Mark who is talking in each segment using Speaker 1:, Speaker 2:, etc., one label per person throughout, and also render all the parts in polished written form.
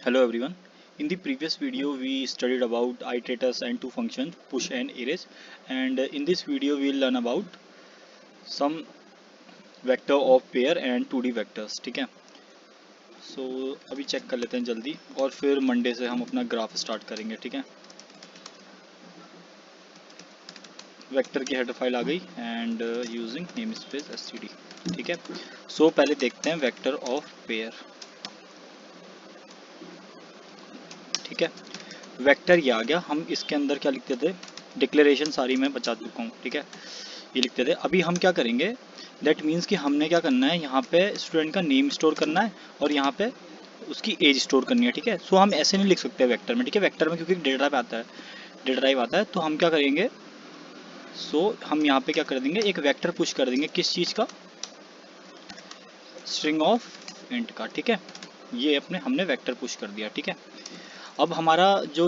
Speaker 1: Hello everyone. In the previous video we studied about iterators and two functions push and erase, and in this video we'll learn about some vector of pair and 2D vectors. ठीक है, so अभी check कर लेते हैं जल्दी और फिर Monday से हम अपना ग्राफ स्टार्ट करेंगे. ठीक है, वेक्टर की हेडर फाइल आ गई and using name space std. ठीक है, सो पहले देखते हैं वेक्टर ऑफ पेयर. ठीक है, वेक्टर ये आ गया. हम इसके अंदर क्या लिखते थे, डिक्लेरेशन सारी मैं बचा चुका हूँ. ठीक है, ये लिखते थे. अभी हम क्या करेंगे, दैट मीन्स कि हमने क्या करना है, यहाँ पे स्टूडेंट का नेम स्टोर करना है और यहाँ पे उसकी एज स्टोर करनी है. ठीक है, सो हम ऐसे नहीं लिख सकते वेक्टर में. ठीक है, वेक्टर में क्योंकि डेटा टाइप आता है, डेटा टाइप आता है, तो हम क्या करेंगे, सो हम यहाँ पे क्या कर देंगे, एक वेक्टर पुश कर देंगे. किस चीज़ का, स्ट्रिंग ऑफ इंट का. ठीक है, ये अपने हमने वेक्टर पुश कर दिया. ठीक है, अब हमारा जो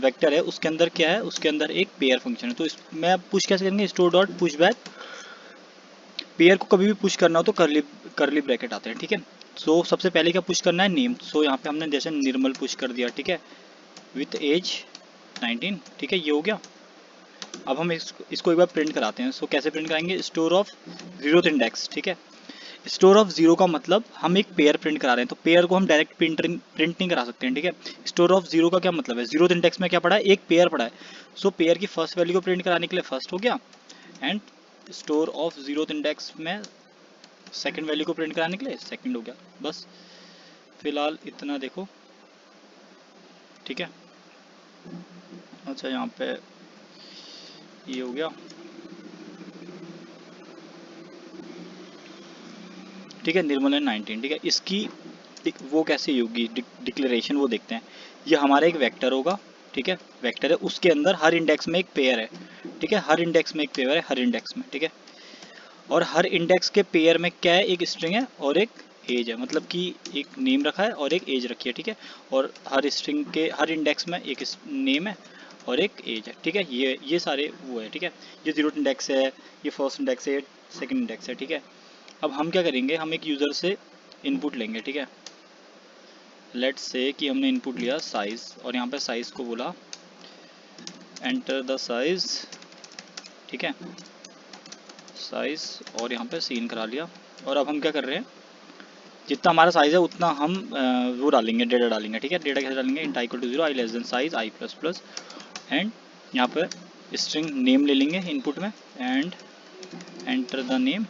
Speaker 1: वेक्टर है उसके अंदर क्या है, उसके अंदर एक पेयर फंक्शन है. तो इसमें आप पुश कैसे करेंगे, store dot push back. Pair को कभी भी पुश करना हो तो करली ब्रैकेट आते हैं. ठीक है, सो सबसे पहले क्या पुश करना है, नेम. सो यहाँ पे हमने जैसे निर्मल पुश कर दिया. ठीक है, विथ एज 19. ठीक है, ये हो गया. अब हम इसको एक बार प्रिंट कराते हैं. सो कैसे प्रिंट कराएंगे, स्टोर ऑफ 0th इंडेक्स. ठीक है, स्टोर ऑफ 0 का मतलब हम एक पेयर प्रिंट करा रहे हैं, तो पेयर को हम डायरेक्ट प्रिंट नहीं करा सकते हैं. ठीक है, स्टोर ऑफ 0 का क्या मतलब है, 0th इंडेक्स में क्या पड़ा है, एक पेयर पड़ा है. सो पेयर की फर्स्ट वैल्यू को प्रिंट कराने के लिए फर्स्ट हो गया, and store of 0th index में सेकंड वैल्यू को प्रिंट कराने के लिए सेकंड हो गया. बस फिलहाल इतना देखो. ठीक है, अच्छा यहाँ पे ये हो गया. ठीक है, निर्मल है 19. ठीक है, इसकी वो कैसे होगी डिक्लेरेशन, वो देखते हैं. ये हमारा एक वेक्टर होगा. ठीक है, वेक्टर है, उसके अंदर हर इंडेक्स में एक पेयर है. ठीक है, हर इंडेक्स में एक पेयर है, हर इंडेक्स में. ठीक है, और हर इंडेक्स के पेयर में क्या है, एक स्ट्रिंग है और एक एज है. मतलब कि एक नेम रखा है और एक एज रखी है. ठीक है, और हर स्ट्रिंग के हर इंडेक्स में एक नेम है और एक एज है. ठीक है, ये सारे वो है. ठीक है, ये 0th इंडेक्स है, ये फर्स्ट इंडेक्स है, सेकंड इंडेक्स है. ठीक है, अब हम क्या करेंगे, हम एक यूज़र से इनपुट लेंगे. ठीक है, लेट्स से कि हमने इनपुट लिया साइज, और यहाँ पे साइज को बोला एंटर द साइज. ठीक है, साइज, और यहाँ पे सीन करा लिया. और अब हम क्या कर रहे हैं, जितना हमारा साइज है उतना हम वो डालेंगे, डेटा डालेंगे. ठीक है, डेटा कैसे डालेंगे, int equal to 0 i less than size i plus plus, and यहाँ पे स्ट्रिंग नेम ले लेंगे इनपुट में, and enter the name.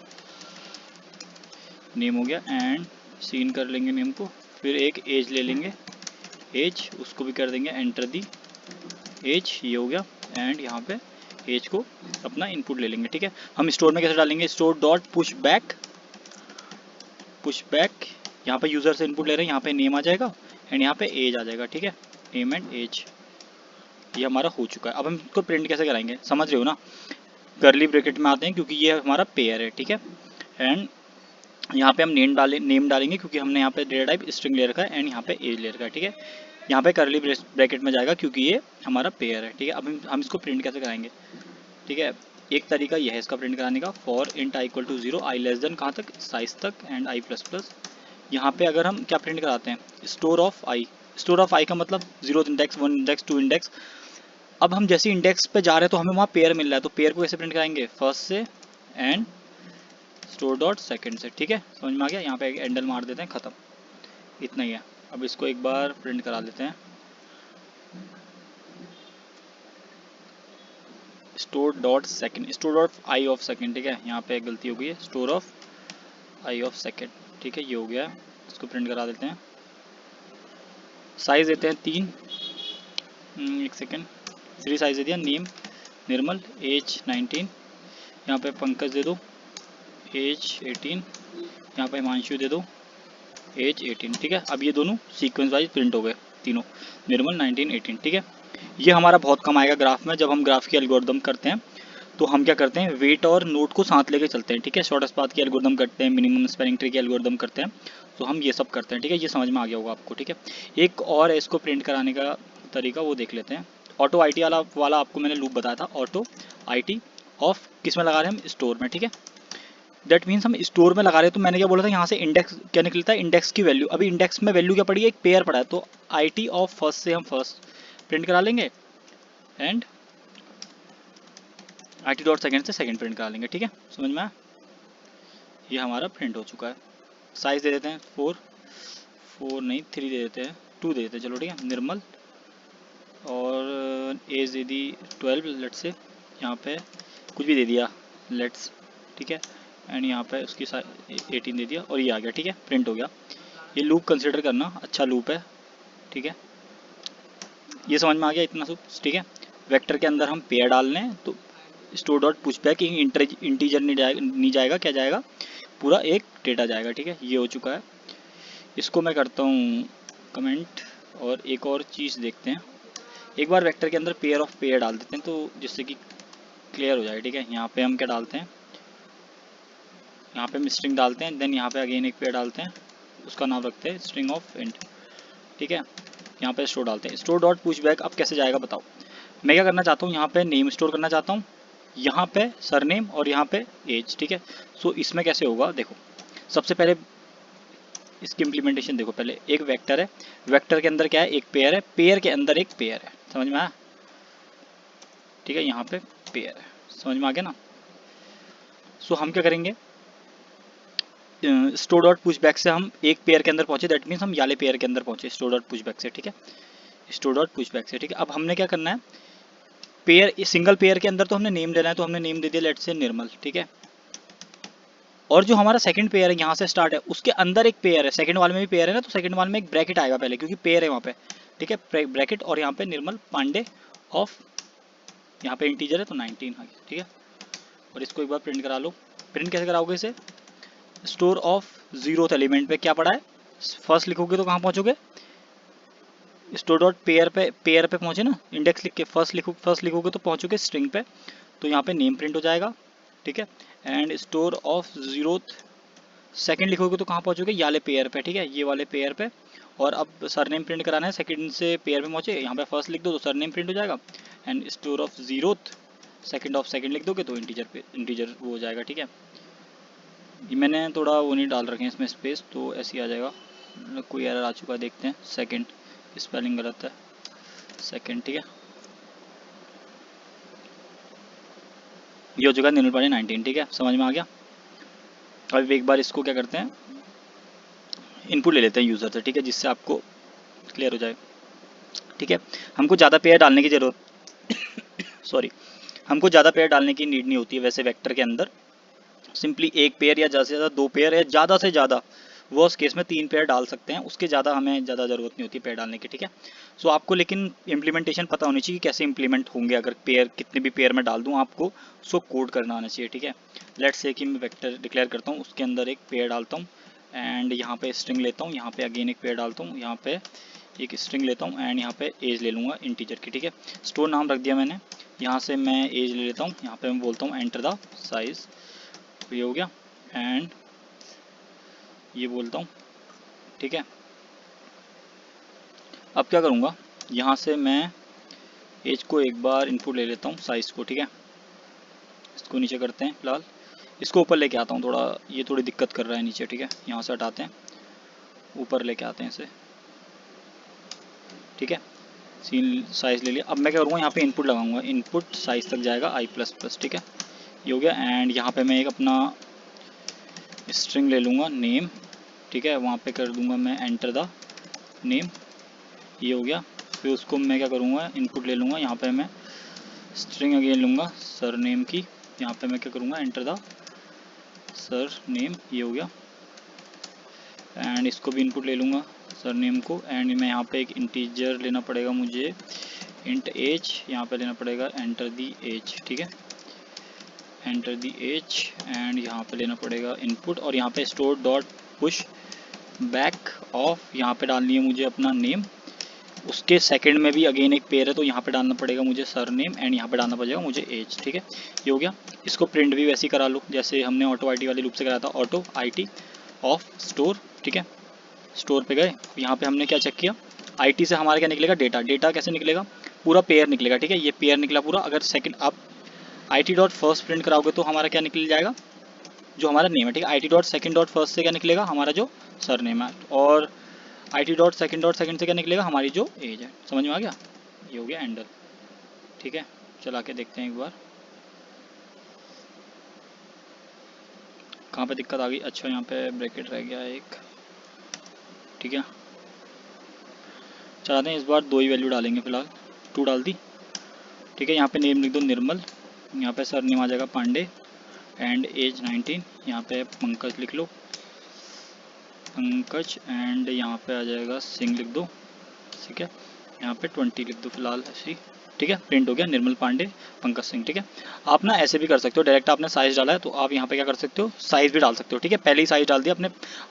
Speaker 1: Name हो गया, एंड सीन कर लेंगे नेम को. फिर एक एज ले लेंगे, एज, उसको भी कर देंगे एंटर दी एज. ये हो गया, एंड यहाँ पे एज को अपना इनपुट ले लेंगे. ठीक है, हम स्टोर में कैसे डालेंगे, स्टोर डॉट पुश बैक. यहाँ पे यूज़र से इनपुट ले रहे हैं, यहाँ पे नेम आ जाएगा एंड यहाँ पे एज आ जाएगा. ठीक है, नेम एंड एज, ये हमारा हो चुका है. अब हम इसको प्रिंट कैसे कराएंगे, समझ रहे हो ना, करली ब्रैकेट में आते हैं क्योंकि ये हमारा पेयर है. ठीक है, एंड यहाँ पे हम नेम डालेंगे क्योंकि हमने यहाँ पे डेटा टाइप स्ट्रिंग ले रखा है, एंड यहाँ पे एज ले रखा है. ठीक है, यहाँ पे करली ब्रैकेट में जाएगा क्योंकि ये हमारा पेयर है. ठीक है, अब हम इसको प्रिंट कैसे कराएंगे. ठीक है, एक तरीका यह है इसका प्रिंट कराने का, for int i equal to 0 i less than कहाँ तक, साइज तक, एंड आई प्लस प्लस. यहाँ पे अगर हम क्या प्रिंट कराते हैं, store of I. Store of I का मतलब 0th इंडेक्स, 1 इंडेक्स, 2 इंडेक्स. अब हम जैसे इंडेक्स पे जा रहे हैं तो हमें वहाँ पेयर मिल रहा है, तो पेयर को कैसे प्रिंट कराएंगे, फर्स्ट से एंड स्टोर डॉट सेकेंड से. ठीक है, समझ में आ गया. यहाँ पे एक एंडल मार देते हैं, ख़त्म, इतना ही है. अब इसको एक बार प्रिंट करा लेते हैं, store dot second, store dot I of second. ठीक है, यहाँ पे एक गलती हो गई है, store of I of second. ठीक है, ये हो गया. इसको प्रिंट करा देते हैं, साइज देते हैं 3, एक सेकेंड, 3 साइज दे दिया. नेम निर्मल, एज 19, यहाँ पे पंकज दे दो, एज 18, यहाँ पे हिमांशु दे दो, एज 18. ठीक है, अब ये दोनों सीक्वेंस वाइज प्रिंट हो गए तीनों, निर्मल 19 18. ठीक है, ये हमारा बहुत कम आएगा ग्राफ में. जब हम ग्राफ की एल्गोरिदम करते हैं तो हम क्या करते हैं, वेट और नोट को साथ लेके चलते हैं. ठीक है, शॉर्टेस्ट पाथ की एल्गोरिदम करते हैं, मिनिमम स्पैनिंग ट्री की एल्गोरिदम करते हैं, तो हम ये सब करते हैं. ठीक है, ये समझ में आ गया होगा आपको. ठीक है, एक और है इसको प्रिंट कराने का तरीका, वो देख लेते हैं. ऑटो आई टी वाला आपको मैंने लूप बताया था, ऑटो आई टी ऑफ किस में लगा रहे हैं हम, स्टोर में. ठीक है, दैट मीन्स हम स्टोर में लगा रहे हैं, तो मैंने क्या बोला था यहाँ से इंडेक्स क्या निकलता है, इंडेक्स की वैल्यू। अभी इंडेक्स में वैल्यू क्या पड़ी है, एक पेयर पड़ा है, तो IT ऑफ फर्स्ट से हम फर्स्ट प्रिंट करा लेंगे एंड IT डॉट सेकेंड से सेकेंड प्रिंट करा लेंगे। ठीक है, समझ में आया? ये हमारा प्रिंट हो चुका है। साइज दे देते हैं 4 नहीं 3 दे देते हैं, 2 दे देते हैं, चलो ठीक है। निर्मल और as they the 12 let's say, यहाँ पे कुछ भी दे दिया लेट्स, ठीक है। एंड यहाँ पे उसकी 18 दे दिया और ये आ गया। ठीक है, प्रिंट हो गया। ये लूप कंसिडर करना, अच्छा लूप है। ठीक है, ये समझ में आ गया इतना सब। ठीक है, वेक्टर के अंदर हम पेयर डाल लें तो store dot push back integer नहीं जाएगा, क्या जाएगा, पूरा एक डेटा जाएगा। ठीक है, ये हो चुका है। इसको मैं करता हूँ कमेंट और एक और चीज़ देखते हैं। एक बार वेक्टर के अंदर पेयर ऑफ पेयर डाल देते हैं तो जिससे कि क्लियर हो जाए। ठीक है, यहाँ पे हम क्या डालते हैं, यहाँ पे हम स्ट्रिंग डालते हैं, देन यहाँ पे अगेन एक पेयर डालते हैं, उसका नाम रखते हैं स्ट्रिंग ऑफ इंट। ठीक है, यहाँ पे स्टोर डालते हैं, स्टोर डॉट पुश बैक। अब कैसे जाएगा बताओ। मैं क्या करना चाहता हूँ, यहाँ पे नेम स्टोर करना चाहता हूँ, यहाँ पे सरनेम और यहाँ पे एज। ठीक है, सो इसमें कैसे होगा देखो। सबसे पहले इसकी इम्प्लीमेंटेशन देखो। पहले एक वेक्टर है, वेक्टर के अंदर क्या है, एक पेयर है, पेयर के अंदर एक पेयर है, समझ में आया? ठीक है, यहाँ पे पेयर है, समझ में आ गया ना? सो हम क्या करेंगे, स्टोर डॉट पुश बैक से हम एक पेयर के अंदर पहुंचे, दैट मीन्स हम याले पेयर के अंदर पहुंचे स्टोर डॉट पुश बैक से। ठीक है, स्टोर डॉट पुश बैक से। ठीक है, अब हमने क्या करना है, पेयर सिंगल पेयर के अंदर तो हमने नेम देना है, तो हमने नेम दे दिया लेट्स से निर्मल। ठीक है, और जो हमारा सेकंड पेयर है यहाँ से स्टार्ट है, उसके अंदर एक पेयर है, सेकंड वाले में भी पेयर है ना, तो सेकंड वाले में एक ब्रैकेट आएगा पहले, क्योंकि पेयर है वहाँ पे। ठीक है, ब्रैकेट और यहाँ पे निर्मल पांडे ऑफ, यहाँ पे इंटीजर है तो 19 आ गया। ठीक है, और इसको एक बार प्रिंट करा लो। प्रिंट कैसे कराओगे इसे, स्टोर ऑफ जीरोथ एलिमेंट पे क्या पड़ा है, फर्स्ट लिखोगे तो कहाँ पहुँचोगे, स्टोर डॉट पेयर पे पहुँचे ना, इंडेक्स लिख के फर्स्ट लिखोगे तो पहुँचोगे स्ट्रिंग पे, तो यहाँ पे नेम प्रिंट हो जाएगा। ठीक है, and store of zeroth second लिखोगे तो कहाँ पहुँचोगे, ये वाले पेयर पे। ठीक है, ये वाले पेयर पे, और अब सरनेम प्रिंट कराना है, सेकंड से पेयर पे पहुँचे, यहाँ पे फर्स्ट लिख दो तो सरनेम प्रिंट हो जाएगा, and store of zeroth second of second लिख दोगे तो इंटीजर वो हो जाएगा। ठीक है, ये मैंने थोड़ा वो नहीं डाल रखे हैं इसमें स्पेस, तो ऐसे ही आ जाएगा। कोई एरर आ चुका है, देखते हैं। सेकंड स्पेलिंग गलत है, सेकंड। ठीक है, ये हो चुका है निर्मल पांडे 19। ठीक है, समझ में आ गया। अब एक बार इसको क्या करते हैं, इनपुट ले लेते हैं यूज़र से। ठीक है, जिससे आपको क्लियर हो जाए। ठीक है, हमको ज़्यादा पेयर डालने की ज़रूरत सॉरी, हमको ज़्यादा पेयर डालने की नीड नहीं होती है वैसे वेक्टर के अंदर। सिंपली एक पेयर या ज़्यादा से ज़्यादा 2 पेयर, या ज़्यादा से ज़्यादा वर्स्ट केस में 3 पेयर डाल सकते हैं, उसके ज़्यादा हमें ज़्यादा ज़रूरत नहीं होती पेयर डालने की। ठीक है, सो आपको लेकिन इम्प्लीमेंटेशन पता होनी चाहिए कि कैसे इम्प्लीमेंट होंगे। अगर पेयर कितने भी पेयर में डाल दूँ, आपको उसको कोड करना आना चाहिए। ठीक है, लेट्स से कि मैं वेक्टर डिक्लेयर करता हूँ, उसके अंदर एक पेयर डालता हूँ, एंड यहाँ पे स्ट्रिंग लेता हूँ, यहाँ पे अगेन एक पेयर डालता हूँ, यहाँ पे एक स्ट्रिंग लेता हूँ, एंड यहाँ पे एज ले लूँगा इंटीजर की। ठीक है, स्टोर नाम रख दिया मैंने, यहाँ से मैं एज ले लेता हूँ, यहाँ पे मैं बोलता हूँ एंटर द साइज, ये हो गया, एंड ये बोलता हूँ। ठीक है, अब क्या करूँगा, यहाँ से मैं एज को एक बार इनपुट ले लेता हूँ, साइज़ को। ठीक है, इसको नीचे करते हैं फिलहाल, इसको ऊपर लेके आता हूँ, थोड़ा ये थोड़ी दिक्कत कर रहा है नीचे। ठीक है, यहाँ से हटाते हैं, ऊपर लेके आते हैं इसे। ठीक है, सीन साइज़ ले लिया। अब मैं क्या करूँगा, यहाँ पे इनपुट लगाऊंगा, इनपुट साइज़ तक जाएगा i++। ठीक है, ये हो गया, एंड यहाँ पे मैं एक अपना स्ट्रिंग ले लूँगा नेम। ठीक है, वहाँ पे कर दूँगा मैं एंटर द नेम, ये हो गया। फिर उसको मैं क्या करूँगा, इनपुट ले लूँगा, यहाँ पे मैं स्ट्रिंग अगेन लूँगा सर नेम की, यहाँ पे मैं क्या करूँगा, एंटर द सर नेम, ये हो गया, एंड इसको भी इनपुट ले लूँगा सर नेम को, एंड मैं यहाँ पे एक इंटीजर लेना पड़ेगा मुझे, इंट एज, यहाँ पे लेना पड़ेगा एंटर दी एज। ठीक है, एंटर दी एज, एंड यहाँ पे लेना पड़ेगा इनपुट, और यहाँ पे store dot push back of, यहाँ पे डालनी है मुझे अपना नेम, उसके सेकंड में भी अगेन एक पेयर है, तो यहाँ पे डालना पड़ेगा मुझे सर नेम, एंड यहाँ पे डालना पड़ेगा मुझे एज। ठीक है, ये हो गया। इसको प्रिंट भी वैसे ही करा लो जैसे हमने ऑटो IT वाले लूप से कराया था, ऑटो IT ऑफ स्टोर। ठीक है, स्टोर पे गए, यहाँ पे हमने क्या चेक किया, IT से हमारा क्या निकलेगा, डेटा। डेटा कैसे निकलेगा, पूरा पेयर निकलेगा। ठीक है, ये पेयर निकला पूरा। अगर सेकंड आप IT डॉट फर्स्ट प्रिंट कराओगे तो हमारा क्या निकल जाएगा, जो हमारा नेम है, ठीक है। I T dot second dot first से क्या निकलेगा, हमारा जो सर नेम है, और आई टी डॉट सेकेंड से क्या निकलेगा, हमारी जो एज है। समझ में आ गया, ये हो गया हैंडल, ठीक है। चला के देखते हैं एक बार कहाँ पे दिक्कत आ गई। अच्छा यहाँ पे ब्रैकेट रह गया एक, ठीक है। चलाते हैं, इस बार 2 ही वैल्यू डालेंगे फिलहाल, 2 डाल दी, ठीक है। यहाँ पे नेम लिख दो निर्मल, यहाँ पे सर नेम आ जाएगा पांडे, एंड एज 19, यहाँ पे पंकज लिख लो, पंकज, एंड यहाँ पे आ जाएगा सिंह लिख दो, ठीक है। यहाँ पे 20 लिख दो फिलहाल ऐसे ही, ठीक है। प्रिंट हो गया निर्मल पांडे पंकज सिंह, ठीक है। आप ना ऐसे भी कर सकते हो, डायरेक्ट आपने साइज डाला है तो आप यहाँ पे क्या कर सकते हो, साइज भी डाल सकते हो, ठीक है। पहले ही साइज डाल दिया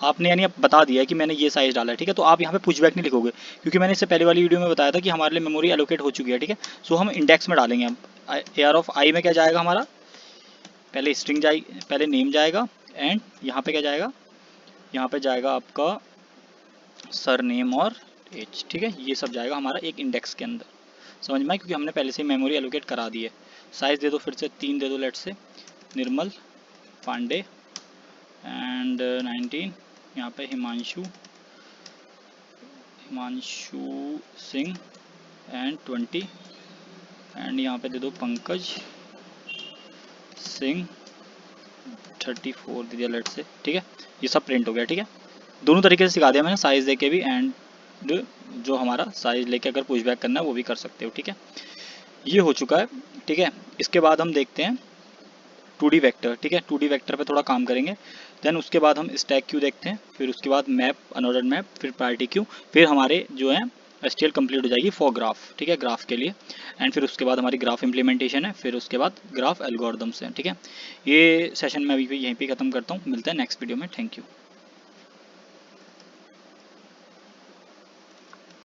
Speaker 1: आपने यानी बता दिया है कि मैंने ये साइज डाला है, ठीक है। तो आप यहाँ पे पुशबैक नहीं लिखोगे, क्योंकि मैंने इससे पहले वाली वीडियो में बताया था कि हमारे लिए मेमोरी एलोकेट हो चुकी है, ठीक है। सो हम इंडेक्स में डालेंगे। अब AR ऑफ आई में क्या जाएगा हमारा, पहले स्ट्रिंग जाएगी, पहले नेम जाएगा, एंड यहाँ पे क्या जाएगा, यहाँ पे जाएगा आपका सर नेम और एज, ठीक है। ये सब जाएगा हमारा एक इंडेक्स के अंदर, समझ में आया, क्योंकि हमने पहले से मेमोरी एलोकेट करा दी है। साइज दे दो फिर से 3 दे दो, लेट से निर्मल पांडे एंड 19, यहाँ पे हिमांशु सिंह एंड 20, एंड यहाँ पे दे दो पंकज सिंह 34 दे दिया, लेट से, ठीक है। ये सब प्रिंट हो गया, ठीक है। दोनों तरीके से सिखा दिया मैंने, साइज देके भी एंड जो हमारा साइज लेके अगर पुशबैक करना है वो भी कर सकते हो, ठीक है। ये हो चुका है, ठीक है। इसके बाद हम देखते हैं 2D वेक्टर, ठीक है। 2D वेक्टर पे थोड़ा काम करेंगे, देन उसके बाद हम स्टैक क्यू देखते हैं, फिर उसके बाद मैप, अनऑर्डर्ड मैप, फिर प्रायोरिटी क्यू, फिर हमारे जो है STL कंप्लीट हो जाएगी फॉर ग्राफ, ठीक है, ग्राफ के लिए। एंड फिर उसके बाद हमारी ग्राफ इंप्लीमेंटेशन है, फिर उसके बाद ग्राफ एल्गोरिदम्स हैं, ठीक है। ये सेशन मैं अभी यहीं पे ख़त्म करता हूँ, मिलता है नेक्स्ट वीडियो में, थैंक यू।